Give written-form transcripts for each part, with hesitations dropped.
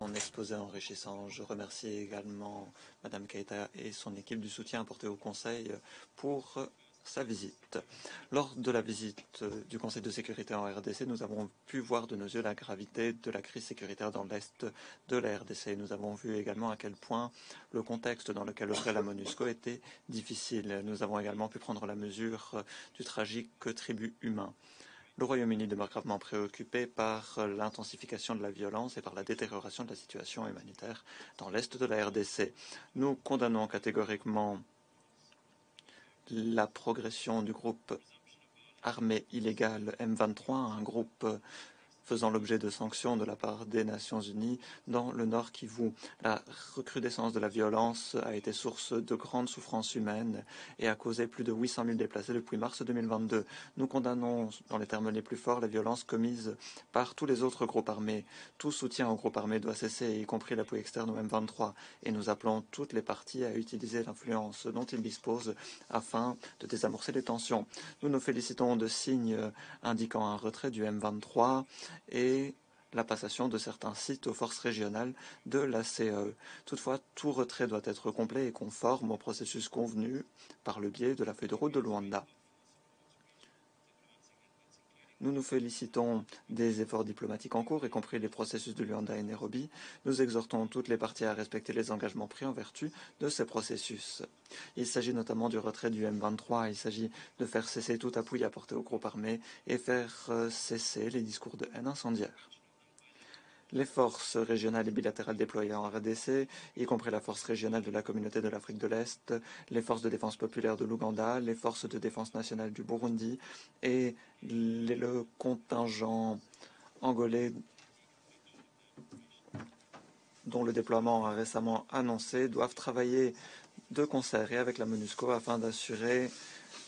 Mon exposé enrichissant. Je remercie également Madame Keïta et son équipe du soutien apporté au Conseil pour sa visite. Lors de la visite du Conseil de sécurité en RDC, nous avons pu voir de nos yeux la gravité de la crise sécuritaire dans l'Est de la RDC. Nous avons vu également à quel point le contexte dans lequel œuvrait la MONUSCO était difficile. Nous avons également pu prendre la mesure du tragique tribut humain. Le Royaume-Uni demeure gravement préoccupé par l'intensification de la violence et par la détérioration de la situation humanitaire dans l'est de la RDC. Nous condamnons catégoriquement la progression du groupe armé illégal M23, un groupe faisant l'objet de sanctions de la part des Nations Unies dans le Nord Kivu. La recrudescence de la violence a été source de grandes souffrances humaines et a causé plus de 800 000 déplacés depuis mars 2022. Nous condamnons, dans les termes les plus forts, les violences commises par tous les autres groupes armés. Tout soutien aux groupes armés doit cesser, y compris l'appui externe au M23, et nous appelons toutes les parties à utiliser l'influence dont ils disposent afin de désamorcer les tensions. Nous nous félicitons de signes indiquant un retrait du M23 et la passation de certains sites aux forces régionales de la CEE. Toutefois, tout retrait doit être complet et conforme au processus convenu par le biais de la feuille de route de Luanda. Nous nous félicitons des efforts diplomatiques en cours, y compris les processus de Luanda et Nairobi. Nous exhortons toutes les parties à respecter les engagements pris en vertu de ces processus. Il s'agit notamment du retrait du M23, il s'agit de faire cesser tout appui apporté aux groupes armés et faire cesser les discours de haine incendiaire. Les forces régionales et bilatérales déployées en RDC, y compris la force régionale de la communauté de l'Afrique de l'Est, les forces de défense populaire de l'Ouganda, les forces de défense nationale du Burundi et le contingent angolais dont le déploiement a récemment annoncé, doivent travailler de concert et avec la MONUSCO afin d'assurer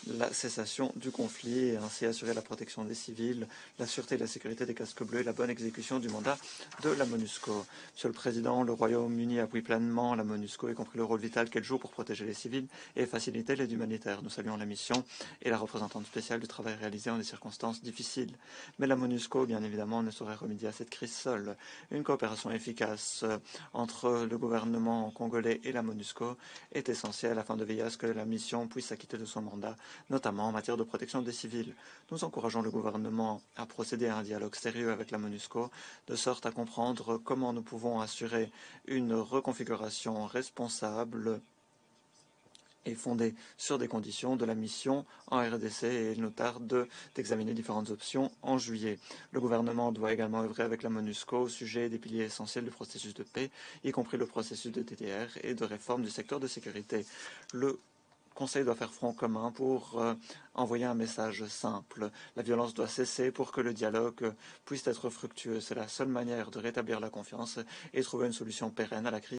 la cessation du conflit et ainsi assurer la protection des civils, la sûreté et la sécurité des casques bleus et la bonne exécution du mandat de la MONUSCO. Monsieur le Président, le Royaume-Uni appuie pleinement la MONUSCO, y compris le rôle vital qu'elle joue pour protéger les civils et faciliter l'aide humanitaire. Nous saluons la mission et la représentante spéciale du travail réalisé en des circonstances difficiles. Mais la MONUSCO, bien évidemment, ne saurait remédier à cette crise seule. Une coopération efficace entre le gouvernement congolais et la MONUSCO est essentielle afin de veiller à ce que la mission puisse s'acquitter de son mandat, notamment en matière de protection des civils. Nous encourageons le gouvernement à procéder à un dialogue sérieux avec la MONUSCO, de sorte à comprendre comment nous pouvons assurer une reconfiguration responsable et fondée sur des conditions de la mission en RDC, et il nous tarde d'examiner différentes options en juillet. Le gouvernement doit également œuvrer avec la MONUSCO au sujet des piliers essentiels du processus de paix, y compris le processus de DDR et de réforme du secteur de sécurité. Le Conseil doit faire front commun pour envoyer un message simple. La violence doit cesser pour que le dialogue puisse être fructueux. C'est la seule manière de rétablir la confiance et trouver une solution pérenne à la crise.